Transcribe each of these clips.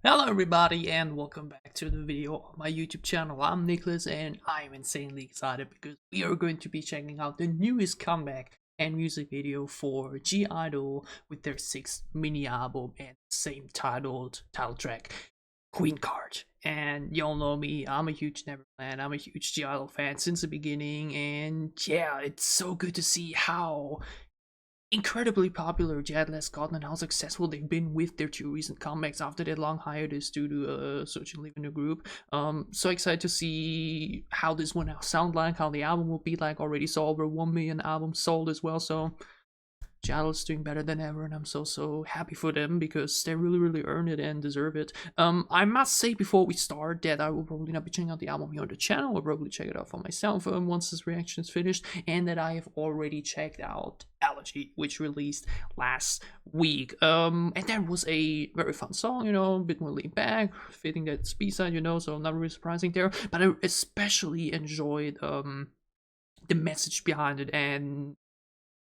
Hello everybody and welcome back to the video on my YouTube channel. I'm Nicholas and I'm insanely excited because we are going to be checking out the newest comeback and music video for GIDLE with their 6th mini album and same title track, Queencard. And y'all know me, I'm a huge Neverland, I'm a huge GIDLE fan since the beginning, and yeah, it's so good to see how incredibly popular GIDLE has gotten and how successful they've been with their two recent comebacks after their long hiatus due to Soyeon leaving the group. So excited to see how this one now sound like, how the album will be like. Already saw over 1 million albums sold as well, so GIDLE is doing better than ever, and I'm so happy for them because they really earn it and deserve it. I must say before we start that I will probably not be checking out the album here on the channel. I'll probably check it out for myself once this reaction is finished, and that I have already checked out I-DLE, which released last week. And that was a very fun song, you know, a bit more laid back, fitting that B-side, you know, so not really surprising there. But I especially enjoyed the message behind it, and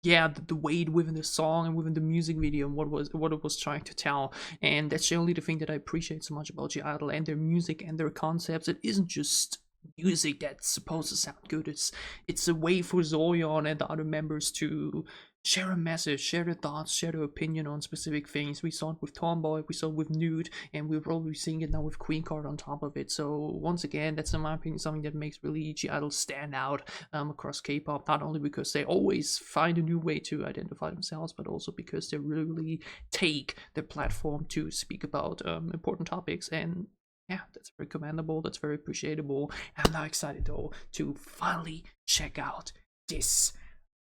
yeah, the weight within the song and within the music video and what it was trying to tell. And that's generally the thing that I appreciate so much about GIDLE and their music and their concepts. It isn't just music that's supposed to sound good. It's a way for Soyeon and the other members to share a message, share their thoughts, share their opinion on specific things. We saw it with Tomboy, we saw it with Nude, and we're probably seeing it now with Queencard on top of it. So once again, that's in my opinion something that makes really GIDLE stand out across K-pop, not only because they always find a new way to identify themselves, but also because they really take their platform to speak about important topics. And yeah, that's very commendable, that's very appreciable. I'm now excited though to finally check out this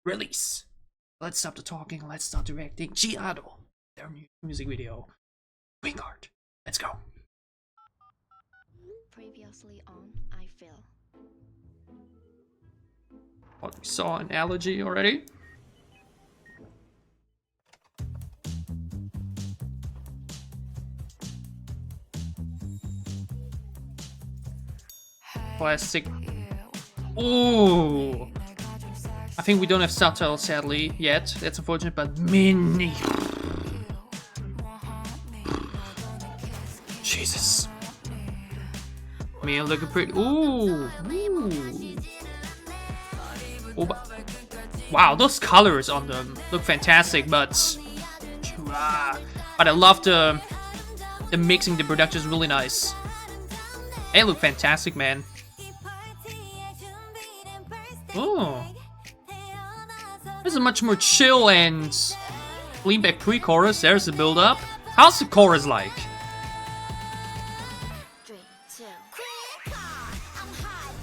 release. Let's stop the talking, let's start directing. GIDLE, their music video, Queencard. Let's go. Previously on I-DLE. What, we saw an allergy already? Plastic. Ooh. I think we don't have subtitles sadly yet. That's unfortunate, but Minnie. Jesus. Man, looking pretty. Ooh. Ooh. Oh, wow, those colors on them look fantastic, but I love the mixing. The production is really nice. They look fantastic, man. Oh, this is much more chill and lean back pre-chorus. There's the build-up. How's the chorus like?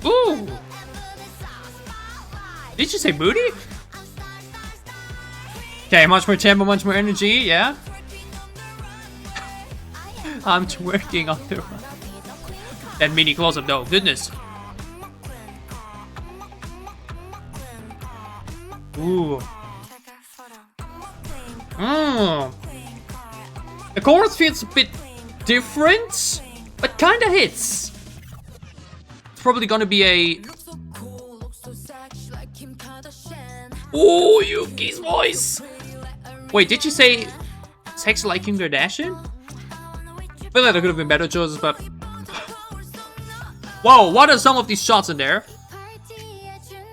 Ooh. Did you say booty? Okay, much more tempo, much more energy, yeah? I'm twerking on the run. That mini close-up though, goodness. Ooh. The chorus feels a bit different, but kinda hits. It's probably gonna be a... Ooh, Yuqi's voice! Wait, did you say sexy like Kim Kardashian? I feel like there could have been better choices, but... Whoa, what are some of these shots in there?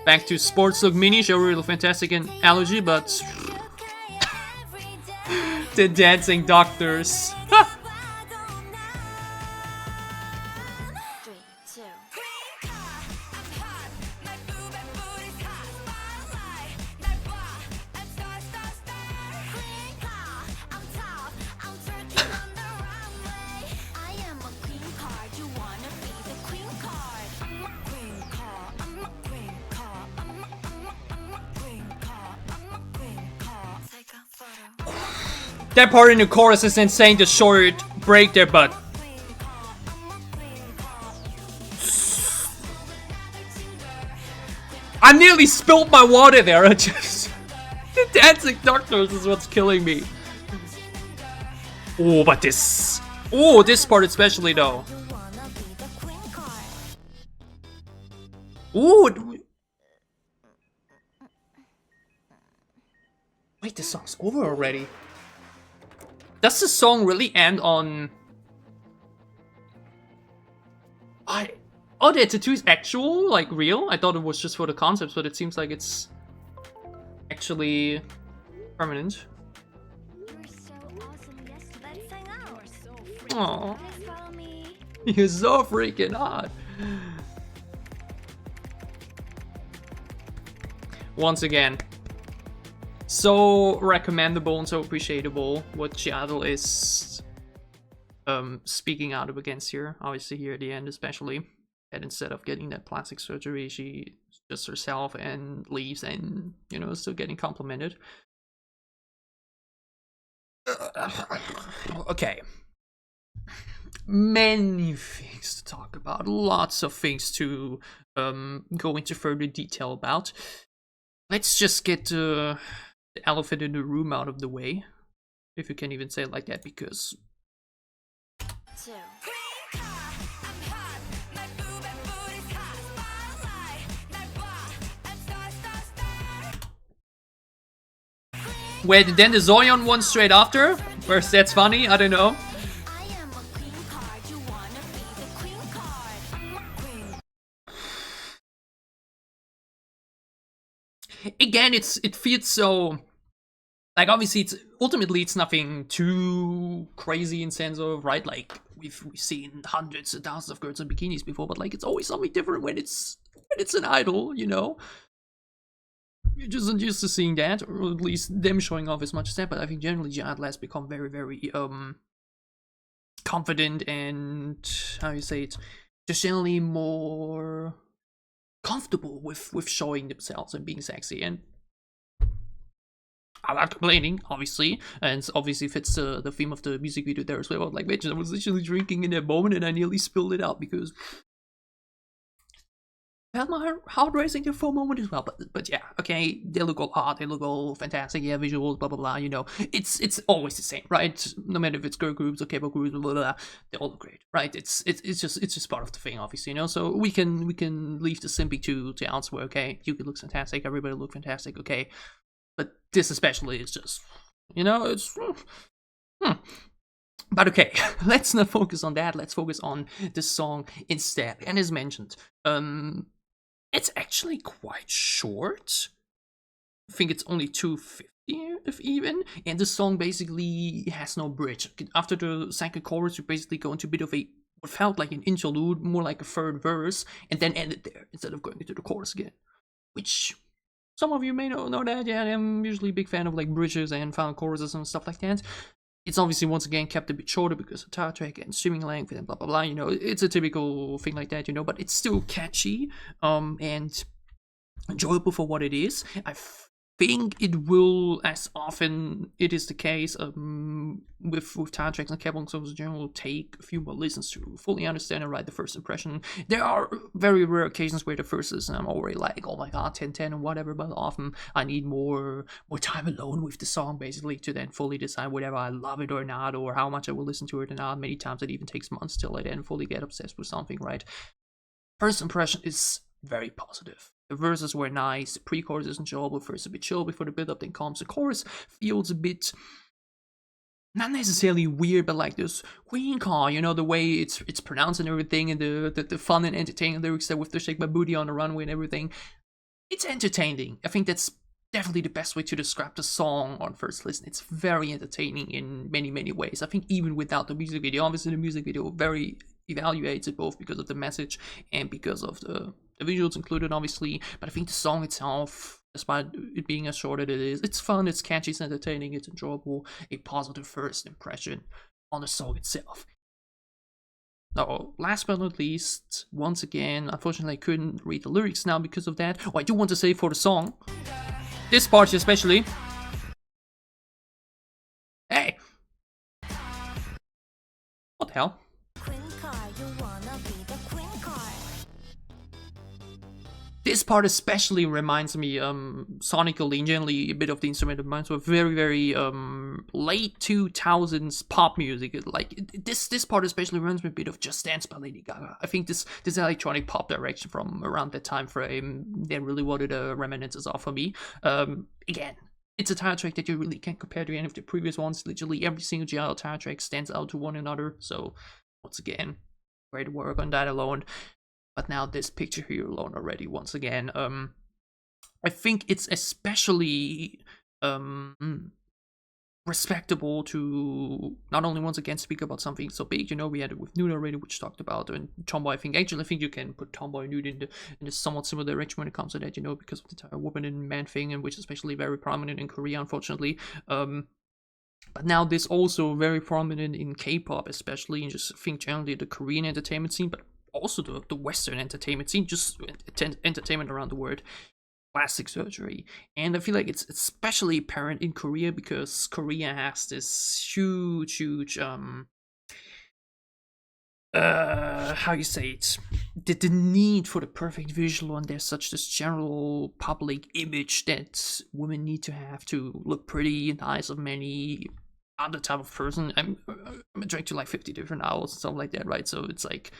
Back to sports look Minnie, show really fantastic in I-DLE, but... the dancing doctors. That part in the chorus is insane, the short break there, but... I nearly spilled my water there, I just... The dancing doctors is what's killing me. Oh, but this... Oh, this part especially though. Ooh. Wait, the song's over already. Does the song really end on Oh, the tattoo is actual, like real? I thought it was just for the concepts, but it seems like it's actually permanent. You're so awesome. Yes, let's hang out. You're so freaking. Aww. Please follow me. You're so freaking hot. Once again, so recommendable and so appreciable what GIDLE is speaking out of against here. Obviously here at the end especially. And instead of getting that plastic surgery, she just herself and leaves and, you know, still getting complimented. Okay. Many things to talk about. Lots of things to go into further detail about. Let's just get the elephant in the room out of the way. If you can even say it like that, because... Two. Wait, then the Soyeon one straight after? Where's that's funny? I don't know. I am a queen card. You wanna be the queen card? I'm a queen. Again, it feels so... Like, obviously, ultimately it's nothing too crazy in sense of, right? Like, we've seen hundreds and thousands of girls in bikinis before, but like, it's always something different when it's an idol, you know? You're just not used to seeing that, or at least them showing off as much as that. But I think generally GIDLE has become very, very confident and, how you say it, just generally more comfortable with showing themselves and being sexy. And I'm not complaining, obviously, and obviously fits the theme of the music video there as well. Like, bitch, I was literally drinking in that moment and I nearly spilled it out because I had my heart racing there for a moment as well. But yeah, okay, they look all hot, they look all fantastic, yeah, visuals, blah blah blah. You know, it's always the same, right? No matter if it's girl groups or K-pop groups, blah blah blah, they all look great, right? It's just part of the thing, obviously, you know. So we can leave the simping to elsewhere. Okay, Yuqi looks fantastic, everybody looks fantastic, okay. But this especially is just, you know, it's... But okay, let's not focus on that. Let's focus on the song instead. And as mentioned, it's actually quite short. I think it's only 2:50 if even. And the song basically has no bridge. After the second chorus, we basically go into a bit of what felt like an interlude, more like a third verse, and then ended there instead of going into the chorus again. Which... some of you may know that, yeah, I'm usually a big fan of like bridges and final choruses and stuff like that. It's obviously once again kept a bit shorter because of guitar track and streaming length and blah blah blah, you know, it's a typical thing like that, you know, but it's still catchy and enjoyable for what it is. I think it will, as often it is the case with guitar tracks and K-pop songs in general, take a few more listens to fully understand and write the first impression. There are very rare occasions where the first listen I'm already like, oh my god, 10/10 and whatever, but often I need more time alone with the song basically to then fully decide whether I love it or not, or how much I will listen to it or not. Many times it even takes months till I then fully get obsessed with something, right? First impression is very positive. The verses were nice, the pre-chorus is enjoyable, first a bit chill before the build-up then comes. The chorus feels a bit, not necessarily weird, but like this Queencard, you know, the way it's pronounced and everything, and the fun and entertaining lyrics there with the shake my booty on the runway and everything. It's entertaining. I think that's definitely the best way to describe the song on first listen. It's very entertaining in many, many ways. I think even without the music video, obviously the music video very evaluates it both because of the message and because of the visuals included, obviously. But I think the song itself, despite it being as short as it is, it's fun, it's catchy, it's entertaining, it's enjoyable. A positive first impression on the song itself. Now, last but not least, once again, unfortunately I couldn't read the lyrics now because of that. Oh, I do want to say for the song, this part especially. Hey! What the hell? This part especially reminds me, sonically and generally a bit of the instrument reminds me of very, very late 2000s pop music. Like this part especially reminds me a bit of Just Dance by Lady Gaga. I think this electronic pop direction from around that time frame, they really what it reminiscences of for me. Again, it's a tire track that you really can't compare to any of the previous ones. Literally every single GIDLE tire track stands out to one another. So once again, great work on that alone. But now this picture here alone already, once again, I think it's especially respectable to not only once again speak about something so big. You know, we had it with Nude already, which talked about, and Tomboy. I think you can put Tomboy and Nude in the somewhat similar direction when it comes to that, you know, because of the entire woman and man thing, and which is especially very prominent in Korea, unfortunately. But now this also very prominent in K-pop, especially, and just I think generally the Korean entertainment scene, but also the Western entertainment scene, just entertainment around the world. Plastic surgery, and I feel like it's especially apparent in Korea because Korea has this huge how you say it, the need for the perfect visual, and there's such this general public image that women need to have to look pretty in the eyes of many other type of person. I'm attracted to like 50 different owls and stuff like that, right? So it's like,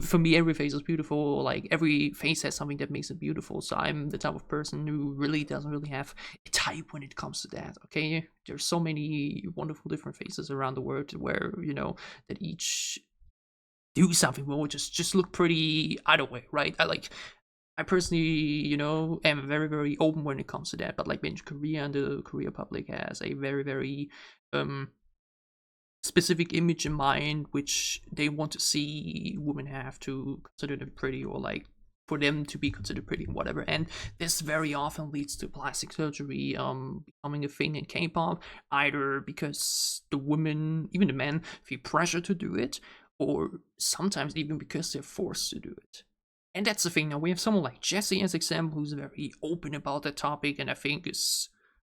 for me, every face is beautiful. Like, every face has something that makes it beautiful. So I'm the type of person who really doesn't really have a type when it comes to that. Okay, there's so many wonderful different faces around the world where, you know, that each do something well, just look pretty either way, right? I personally, you know, am very, very open when it comes to that. But like in Korea, and the Korea public has a very, very specific image in mind, which they want to see women have to consider them pretty, or like for them to be considered pretty and whatever. And this very often leads to plastic surgery becoming a thing in K-pop, either because the women, even the men, feel pressure to do it, or sometimes even because they're forced to do it. And that's the thing. Now we have someone like Jessie as example, who's very open about that topic, and I think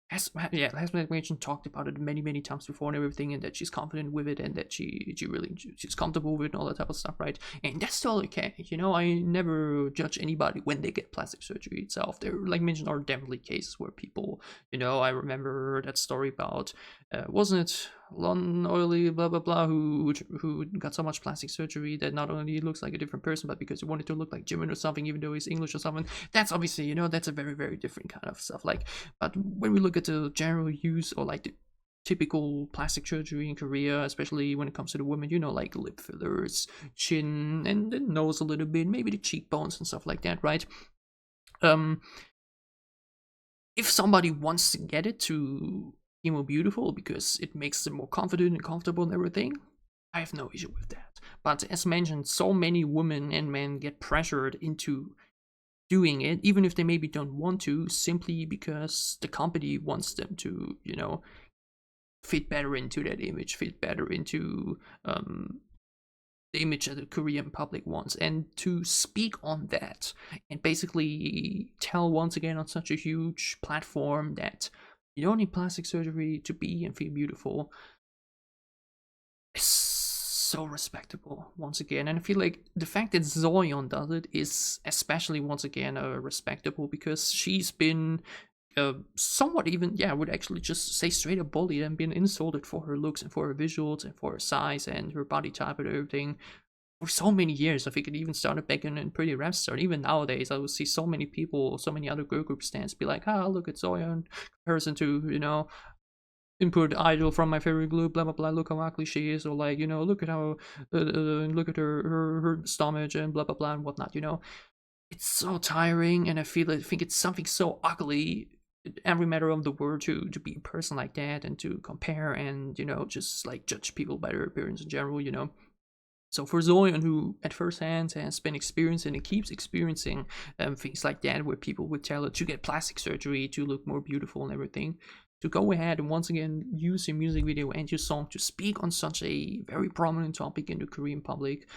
has mentioned, talked about it many times before and everything, and that she's confident with it, and that she's comfortable with it and all that type of stuff, right? And that's totally okay. You know, I never judge anybody when they get plastic surgery itself. There, like mentioned, are definitely cases where people, you know, I remember that story about wasn't it Lon Oily blah blah blah who got so much plastic surgery that not only he looks like a different person, but because he wanted to look like Jimin or something, even though he's English or something. That's obviously, you know, that's a very different kind of stuff. Like, but when we look at the general use, or like the typical plastic surgery in Korea, especially when it comes to the women, you know, like lip fillers, chin, and the nose a little bit, maybe the cheekbones and stuff like that, right? If somebody wants to get it to be more beautiful because it makes them more confident and comfortable and everything, I have no issue with that. But as mentioned, so many women and men get pressured into doing it, even if they maybe don't want to, simply because the company wants them to, you know, fit better into that image, fit better into the image that the Korean public wants. And to speak on that and basically tell once again on such a huge platform that you don't need plastic surgery to be and feel beautiful is so respectable once again. And I feel like the fact that Soyeon does it is especially once again respectable, because she's been somewhat even, yeah, I would actually just say straight up bullied and been insulted for her looks and for her visuals and for her size and her body type and everything for so many years. I think it even started back in Pretty Rap Star. Even nowadays, I would see so many people, so many other girl group stands be like, ah, look at Soyeon in comparison to, you know, input idol from my favorite group, blah blah blah, look how ugly she is, or like, you know, look at how look at her stomach and blah blah blah and whatnot, you know. It's so tiring, and I think it's something so ugly, every matter of the word, to be a person like that and to compare and, you know, just like judge people by their appearance in general, you know. So for Soyeon, who at first hand has been experiencing and keeps experiencing things like that, where people would tell her to get plastic surgery to look more beautiful and everything, to go ahead and once again use your music video and your song to speak on such a very prominent topic in the Korean public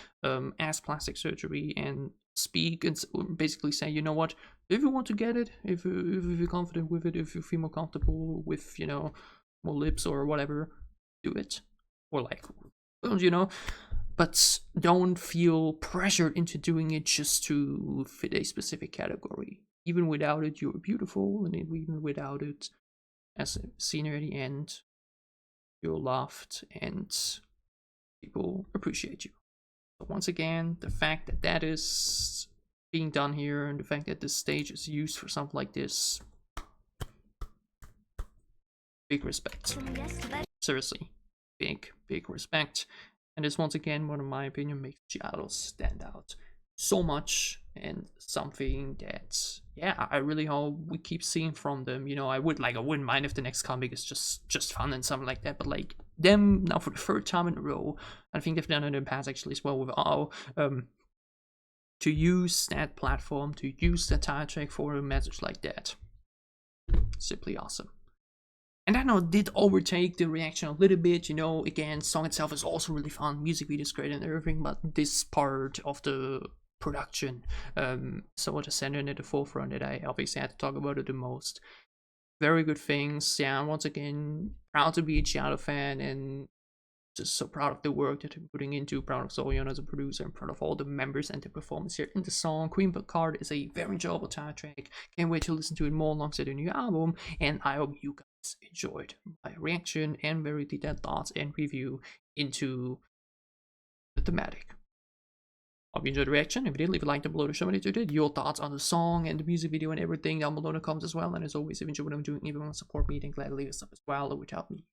as plastic surgery, and speak and basically say, you know what, if you want to get it, if you're confident with it, if you feel more comfortable with, you know, more lips or whatever, do it. Or like, you know, but don't feel pressured into doing it just to fit a specific category. Even without it, you're beautiful, and even without it, as seen at the end, you're loved and people appreciate you. So once again, the fact that that is being done here, and the fact that this stage is used for something like this, big respect. Seriously, big respect. And this once again, one of my opinion, makes GIDLE stand out so much, and something that, yeah, I really hope we keep seeing from them. You know, I wouldn't mind if the next comic is just fun and something like that, but like them now for the third time in a row, I think they've done it in the past actually as well with our to use that platform, to use the title track for a message like that, simply awesome. And I know it did overtake the reaction a little bit, you know, again, song itself is also really fun, music video is great and everything, but this part of the production, so to send it at the forefront that I obviously had to talk about it the most. Very good things, yeah, once again, proud to be a GIDLE fan, and just so proud of the work that they're putting into, proud of Soyeon as a producer, and proud of all the members and the performance here in the song. Queencard is a very enjoyable title track, can't wait to listen to it more alongside the new album, and I hope you guys enjoyed my reaction and very detailed thoughts and review into the thematic. Hope you enjoyed the reaction. If you did, leave a like down below to show me that you did. Your thoughts on the song and the music video and everything down below in the comments as well. And as always, if you enjoy what I'm doing, if you want to support me, then gladly leave a sub as well. It would help me.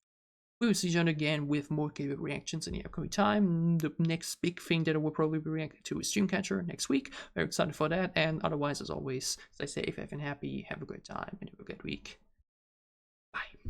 We will see you again with more K-pop reactions in the upcoming time. The next big thing that I will probably be reacting to is Dreamcatcher next week. Very excited for that. And otherwise, as always, stay safe, have been happy, have a great time, and have a good week. Bye.